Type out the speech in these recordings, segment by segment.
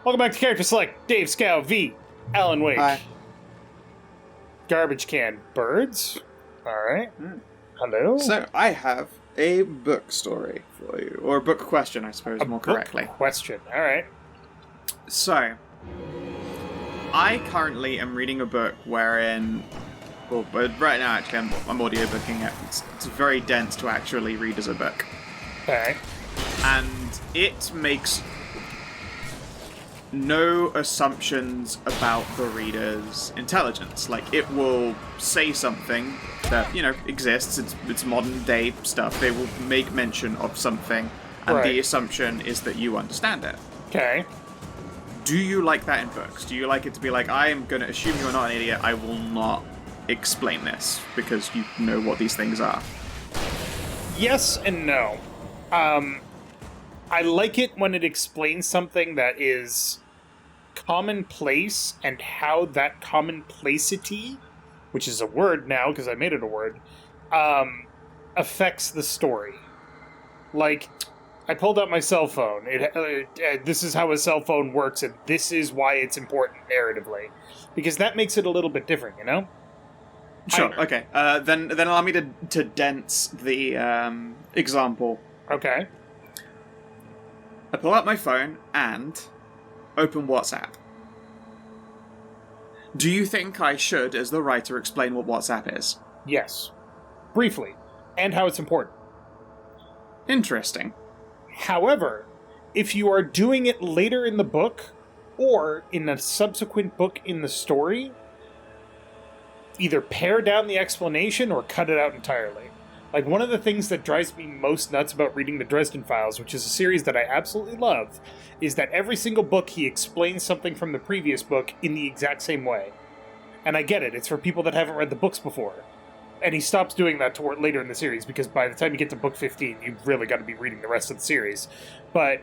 Welcome back to Character Select. Dave, Skow, V, Alan Wake. Hi. Garbage Can Birds. Alright. Hello. So, I have a book story for you. Or a book question, I suppose, more correctly. Book question. Alright. So, I currently am reading a book wherein... Well, right now, actually, I'm audiobooking it. It's very dense to actually read as a book. Okay. And it makes no assumptions about the reader's intelligence. Like, it will say something that, exists. It's modern day stuff. They will make mention of something, and the assumption is that you understand it. Okay. Do you like that in books? Do you like it to be like, I am going to assume you're not an idiot, I will not explain this, because you know what these things are? Yes and no. I like it when it explains something that is commonplace and how that commonplacity, which is a word now because I made it a word, affects the story. Like, I pulled out my cell phone. This is how a cell phone works, and this is why it's important narratively. Because that makes it a little bit different, you know? Sure, okay. Then allow me to dense the example. Okay. I pull out my phone and open WhatsApp. Do you think I should, as the writer, explain what WhatsApp is? Yes. Briefly. And how it's important. Interesting. However, if you are doing it later in the book, or in a subsequent book in the story, either pare down the explanation or cut it out entirely. Like, one of the things that drives me most nuts about reading the Dresden Files, which is a series that I absolutely love, is that every single book he explains something from the previous book in the exact same way. And I get it, it's for people that haven't read the books before. And he stops doing that toward later in the series, because by the time you get to book 15, you've really got to be reading the rest of the series. But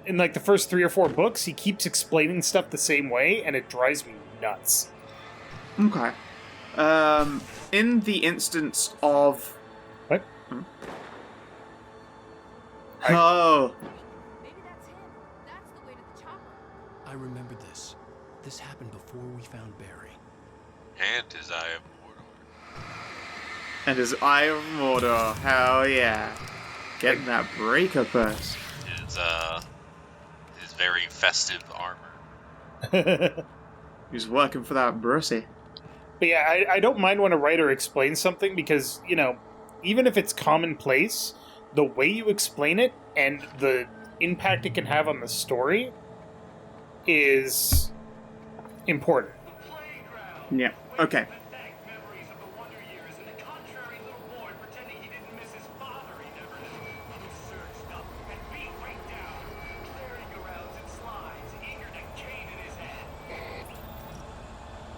in like the first 3 or 4 books, he keeps explaining stuff the same way, and it drives me nuts. Okay. In the instance of... What? Oh. Maybe that's him. That's the way to the chopper. I remember this. This happened before we found Barry. And his Eye of Mordor. And his Eye of Mordor. Hell yeah. Getting that breaker purse. His very festive armor. He's working for that Brucey. But yeah, I don't mind when a writer explains something because, even if it's commonplace, the way you explain it and the impact it can have on the story is important. Yeah, okay.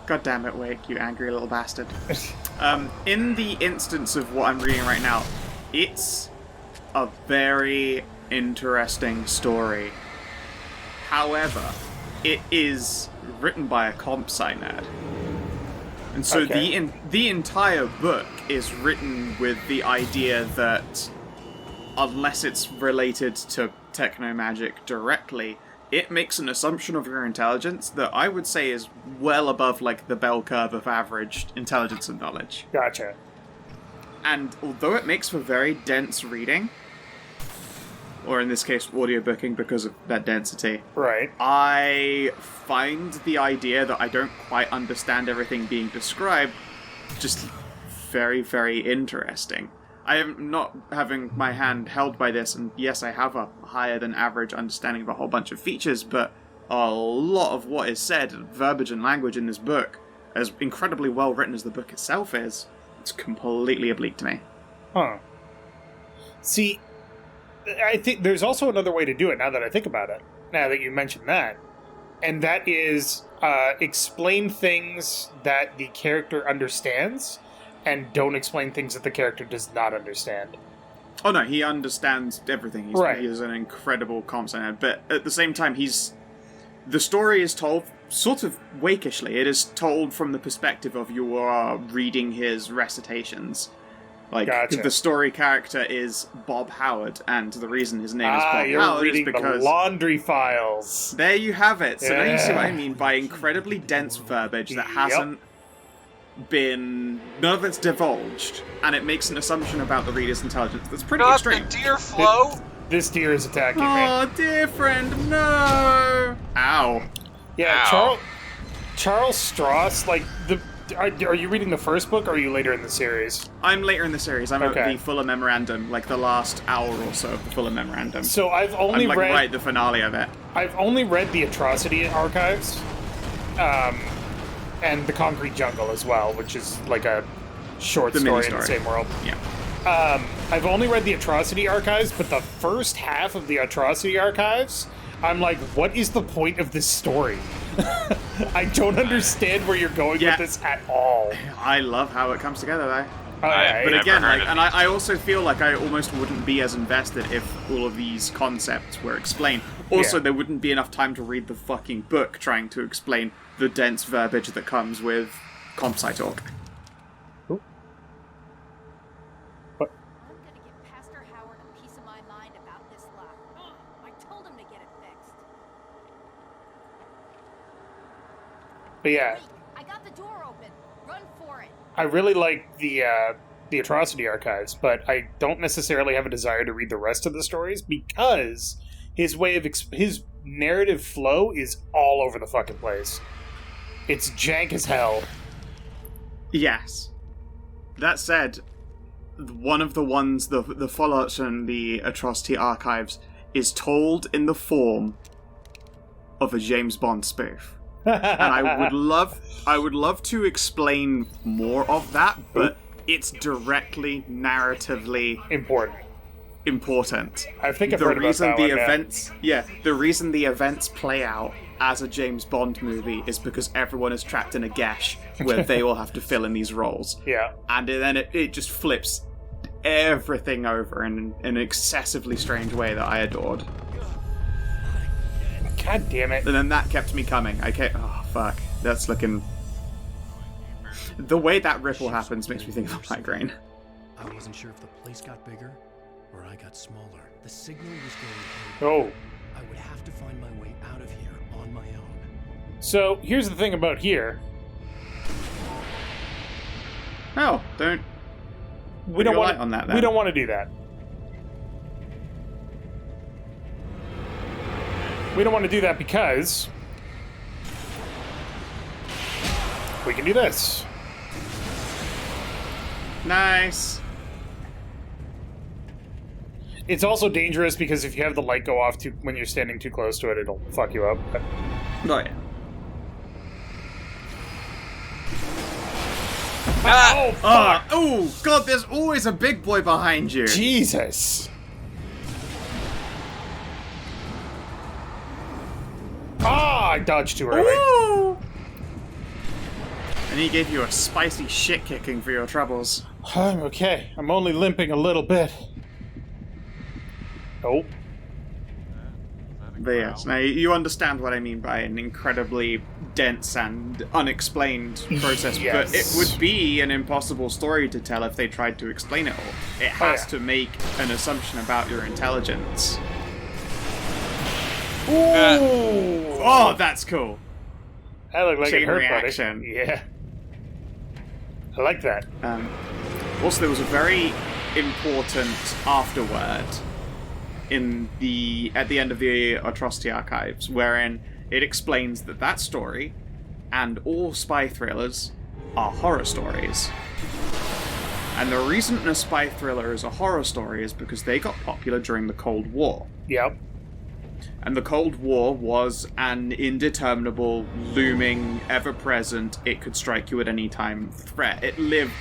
God damn it, Wake, you angry little bastard. In the instance of what I'm reading right now, it's a very interesting story. However, it is written by a comp sci nerd. And so the entire book is written with the idea that unless it's related to technomagic directly, it makes an assumption of your intelligence that I would say is well above, like, the bell curve of average intelligence and knowledge. Gotcha. And although it makes for very dense reading, or in this case, audiobooking because of that density, right, I find the idea that I don't quite understand everything being described just very, very interesting. I am not having my hand held by this, and yes, I have a higher than average understanding of a whole bunch of features, but a lot of what is said, verbiage and language in this book, as incredibly well written as the book itself is, it's completely oblique to me. Huh. See, I think there's also another way to do it now that I think about it, now that you mentioned that, and that is explain things that the character understands, and don't explain things that the character does not understand. Oh no, he understands everything. He is an incredible comp sci nerd, but at the same time, the story is told sort of wakishly. It is told from the perspective of you are reading his recitations. Like, Gotcha. the story character is Bob Howard, and the reason his name is Bob you're Howard is reading because... the laundry files. There you have it. So now you see what I Yeah. mean by incredibly dense verbiage that hasn't been... None of it's divulged, and it makes an assumption about the reader's intelligence that's pretty Not extreme. the deer flow. This deer is attacking me. Oh, dear friend, no! Ow. Yeah, Ow. Charles Stross, like, are you reading the first book, or are you later in the series? I'm later in the series. I'm Okay. at the Fuller Memorandum, like the last hour or so of the Fuller Memorandum. So I've only I'm like read... right at the finale of it. I've only read the Atrocity Archives, and the Concrete Jungle as well, which is like a short The story in mini-story. the same world. Yeah. I've only read the Atrocity Archives, but the first half of the Atrocity Archives, I'm like, what is the point of this story? I don't understand where you're going Yeah. with this at all. I love how it comes together, though. Oh, I- But Never again, heard like, of and these. I also feel like I almost wouldn't be as invested if all of these concepts were explained. Also, Yeah. there wouldn't be enough time to read the fucking book trying to explain the dense verbiage that comes with comp sci talk. I'm gonna give Pastor Howard a piece of my mind about this lot. I told him to get it fixed. But yeah, Wait, I got the door open. Run for it. I really like the Atrocity Archives, but I don't necessarily have a desire to read the rest of the stories because his way of his narrative flow is all over the fucking place. It's jank as hell. Yes. That said, one of the ones, the follow-ups from the Atrocity Archives, is told in the form of a James Bond spoof. And I would love to explain more of that, but it's directly narratively important. I think I've the heard about reason that the one, yeah. events the reason the events play out as a James Bond movie is because everyone is trapped in a gesh where they all have to fill in these roles. Yeah. And then it just flips everything over in an excessively strange way that I adored. God damn it. And then that kept me coming. Oh, fuck. That's looking... The way that ripple happens makes me think of a migraine. I wasn't sure if the place got bigger or I got smaller. The signal was going Oh. over. I would have to find my way out of here on my own. So, here's the thing about here. Oh, don't... We don't your want light on that, then. We don't want to do that. We don't want to do that because we can do this. Nice. It's also dangerous because if you have the light go off when you're standing too close to it, it'll fuck you up. But Oh, yeah. oh, fuck! Oh, God, there's always a big boy behind you. Jesus! Ah, I dodged too early. Ooh. And he gave you a spicy shit kicking for your troubles. I'm okay. I'm only limping a little bit. Oh. But yes, now you understand what I mean by an incredibly dense and unexplained process. Yes. But it would be an impossible story to tell if they tried to explain it all. It has to make an assumption about your intelligence. Ooh! Oh, that's cool. That looked like Chain it hurt, reaction. buddy. Yeah. I like that. Also, there was a very important afterword at the end of the Atrocity Archives, wherein it explains that story and all spy thrillers are horror stories. And the reason a spy thriller is a horror story is because they got popular during the Cold War. Yep. And the Cold War was an indeterminable, looming, ever-present, it could strike you at any time threat. It lived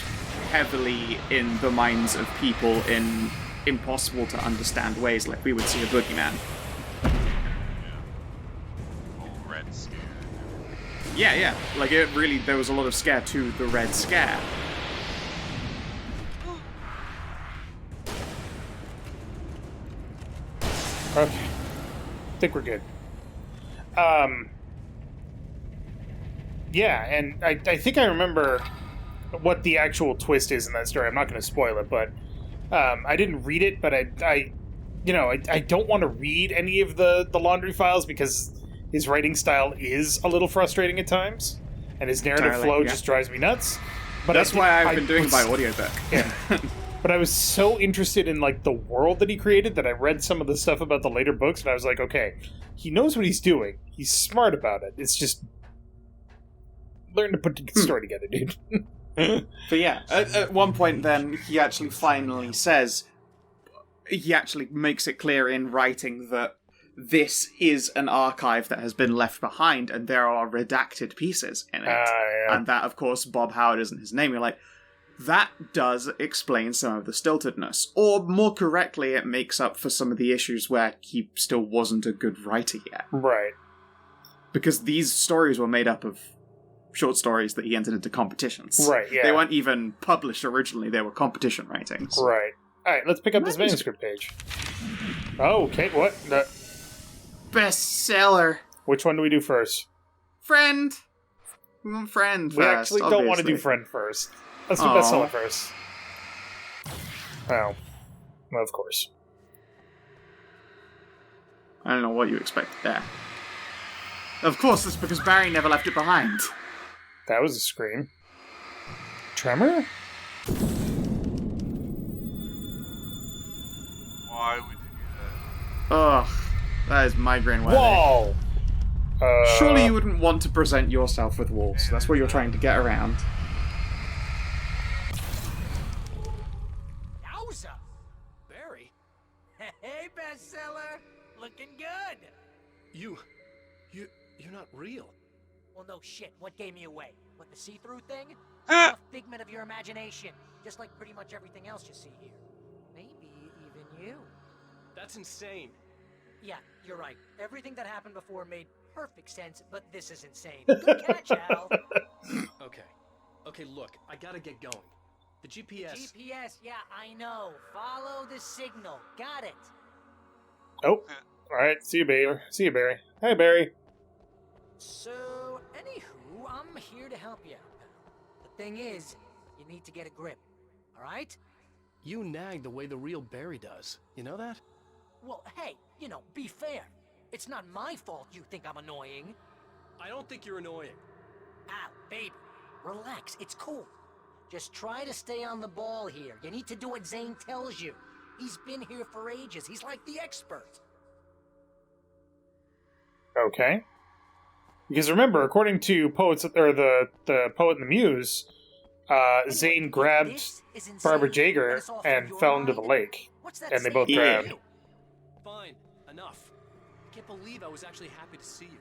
heavily in the minds of people in impossible to understand ways, like we would see a boogeyman. Whole Red Scare. Yeah. Like, it really, there was a lot of scare to the Red Scare. Okay. I think we're good. Yeah, and I think I remember what the actual twist is in that story. I'm not going to spoil it, but I didn't read it, but I don't want to read any of the laundry files because his writing style is a little frustrating at times, and his narrative flow just drives me nuts. But that's why I've been doing it by audiobook. Yeah. But I was so interested in like the world that he created that I read some of the stuff about the later books, and I was like, okay, he knows what he's doing. He's smart about it. It's just learn to put the story together, dude. But yeah, at one point then, he actually finally says, he actually makes it clear in writing that this is an archive that has been left behind, and there are redacted pieces in it. Yeah. And that, of course, Bob Howard isn't his name. You're like, that does explain some of the stiltedness. Or, more correctly, it makes up for some of the issues where he still wasn't a good writer yet. Right. Because these stories were made up of short stories that he entered into competitions. Right, yeah. They weren't even published originally, they were competition writings. Right. Alright, let's pick up this manuscript page. Oh, okay, what? Bestseller. Which one do we do first? Friend. We want Friend first, We actually don't want to do obviously. Friend first. Let's do Aw. bestseller first. Oh. Well, of course. I don't know what you expected there. Of course, it's because Barry never left it behind. That was a scream. Tremor? Why would you do that? Ugh. That is migraine worthy. Whoa! Surely you wouldn't want to present yourself with walls. That's what you're trying to get around. Yowza! Barry? Hey, bestseller! Looking good! You're not real. Well, no shit. What gave me away? What, the see-through thing? Ah! A figment of your imagination. Just like pretty much everything else you see here. Maybe even you. That's insane. Yeah, you're right. Everything that happened before made perfect sense, but this is insane. Good catch, Al. Okay, look, I gotta get going. The GPS... GPS, yeah, I know. Follow the signal. Got it. Oh. Alright, see you, Barry. See you, Barry. Hey, Barry. So, anywho, I'm here to help you out, pal. The thing is, you need to get a grip. Alright? You nag the way the real Barry does. You know that? Well, hey, be fair. It's not my fault you think I'm annoying. I don't think you're annoying. Al, baby, relax, it's cool. Just try to stay on the ball here. You need to do what Zane tells you. He's been here for ages. He's like the expert. Okay. Because remember, according to poets, or the poet and the muse, Zane grabbed This is insane, Barbara and Jager it's all from and your fell into the mind. lake. What's that And they say? both Yeah. drowned. Fine, enough. I can't believe I was actually happy to see you.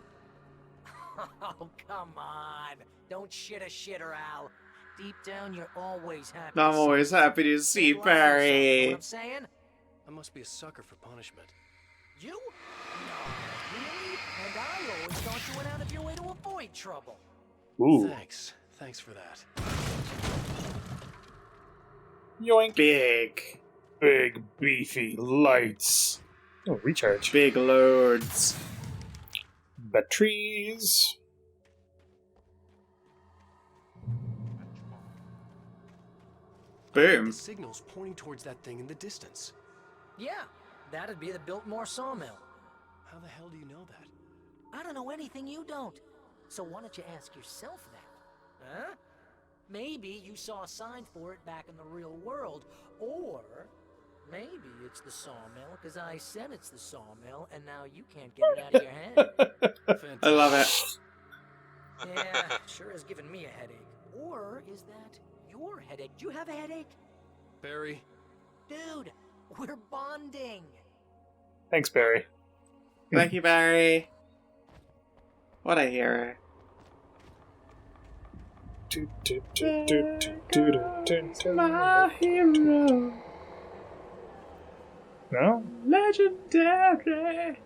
Oh, come on. Don't shit a shitter, Al. Deep down, you're always happy. I'm to see always me. happy to see Don't lie to yourself, know Barry. what I'm saying? I must be a sucker for punishment. You? No, really? And I always thought you went out of your way to avoid trouble. Ooh. Thanks for that. Yoink. Big. Big, beefy lights. Oh, recharge. Big loads. Batteries. Boom. The signal's pointing towards that thing in the distance. Yeah, that'd be the Biltmore Sawmill. How the hell do you know that? I don't know anything you don't. So why don't you ask yourself that? Huh? Maybe you saw a sign for it back in the real world. Or maybe it's the sawmill, because I said it's the sawmill, and now you can't get it out of your head. Fantastic. I love it. Yeah, sure has given me a headache. Or is that your headache? Do you have a headache? Barry, Dude, we're bonding. Thanks, Barry. Thank you, Barry. What a hero. My hero. No? Legendary.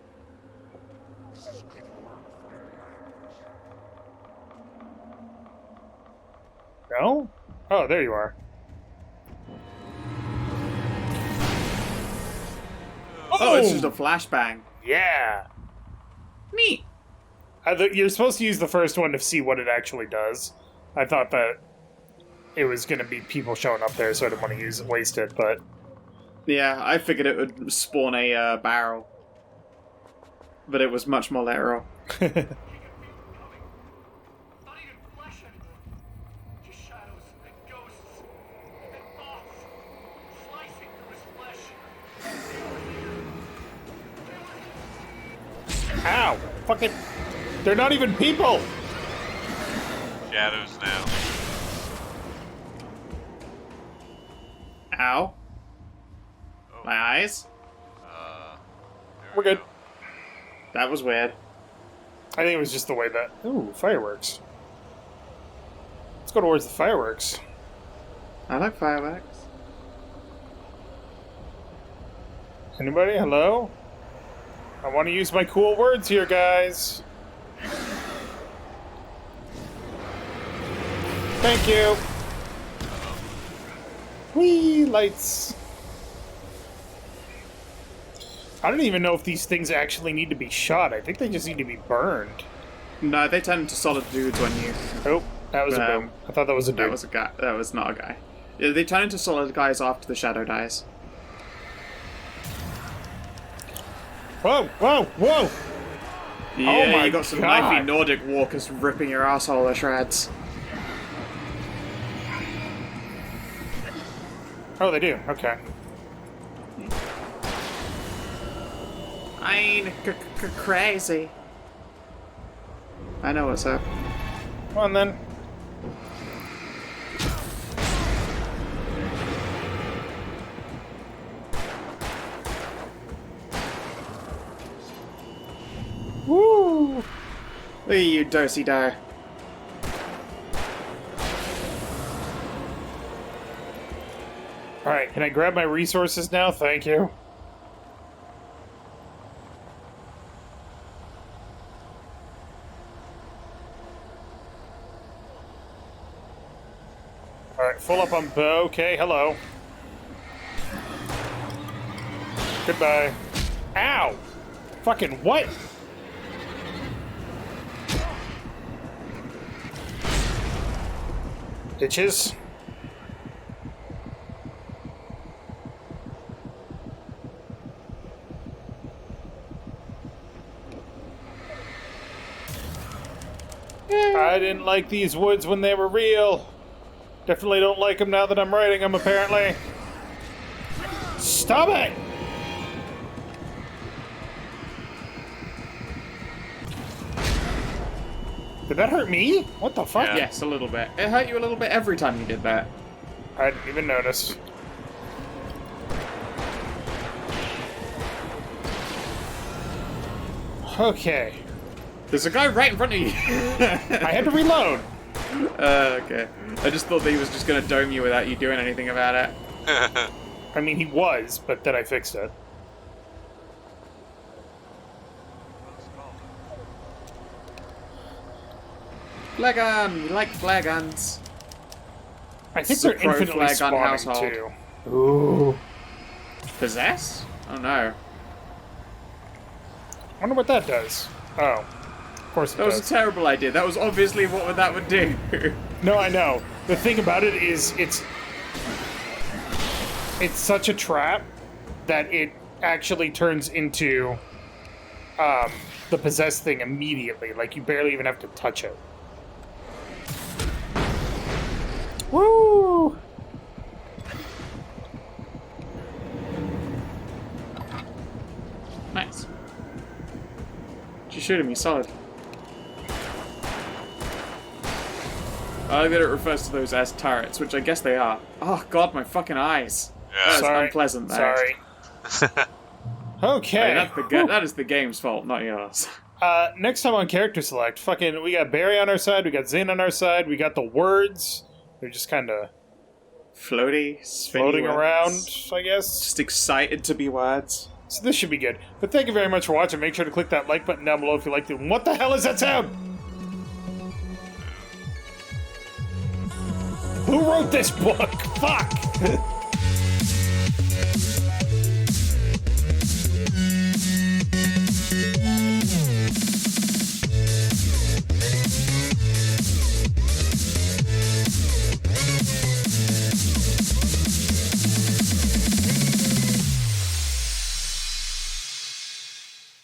No? Oh, there you are. Oh, it's just a flashbang. Yeah. Neat. You're supposed to use the first one to see what it actually does. I thought that it was going to be people showing up there, so I didn't want to waste it, but... Yeah, I figured it would spawn a barrel. But it was much more literal. Not even flesh anymore. Just shadows and ghosts and thoughts slicing through his flesh. Ow! Fucking... They're not even people! Shadows now. Ow. Oh, My eyes? there We're we good. go. That was weird. I think it was just the way that... Ooh, fireworks. Let's go towards the fireworks. I like fireworks. Anybody? Hello? I want to use my cool words here, guys. Thank you. Whee! Lights. I don't even know if these things actually need to be shot. I think they just need to be burned. No, they turn into solid dudes when you... Oh, that was a boom. I thought that was a dude. That was a guy. That was not a guy. Yeah, they turn into solid guys after the shadow dies. Whoa, whoa, whoa! Yeah, my you got some God. knifey Nordic walkers ripping your asshole to shreds. Oh, they do. Okay. I ain't crazy. I know what's up. Come on, then. Woo! Look at you, Dosey Do. Alright, can I grab my resources now? Thank you. Alright, full up on bow. Okay, hello. Goodbye. Ow! Fucking what? Bitches. I didn't like these woods when they were real. Definitely don't like them now that I'm writing them, apparently. Stop it! Did that hurt me? What the fuck? Yeah. Yes, a little bit. It hurt you a little bit every time you did that. I didn't even notice. Okay. There's a guy right in front of you. I had to reload. Okay. I just thought that he was just gonna dome you without you doing anything about it. I mean, he was, but then I fixed it. Flare gun! You like flare guns. I think It's a they're pro infinitely flag gun spawning, household. too. Ooh. Possess? Oh no. I wonder what that does. Oh. Of course it That was does. a terrible idea. That was obviously what that would do. No, I know. The thing about it is, it's such a trap that it actually turns into the possessed thing immediately. Like, you barely even have to touch it. Woo! Nice. She's shooting me solid. I like that it refers to those as turrets, which I guess they are. Oh god, my fucking eyes. Yeah. That is Sorry. unpleasant. That is. Sorry. I Okay. mean, that is the game's fault, not yours. Next time on Character Select, fucking, we got Barry on our side, we got Zane on our side, we got the words. They're just kind of Floaty, spinny floating words. around, I guess. Just excited to be words. So this should be good. But thank you very much for watching. Make sure to click that like button down below if you liked it. What the hell is that sound? Who wrote this book? Fuck!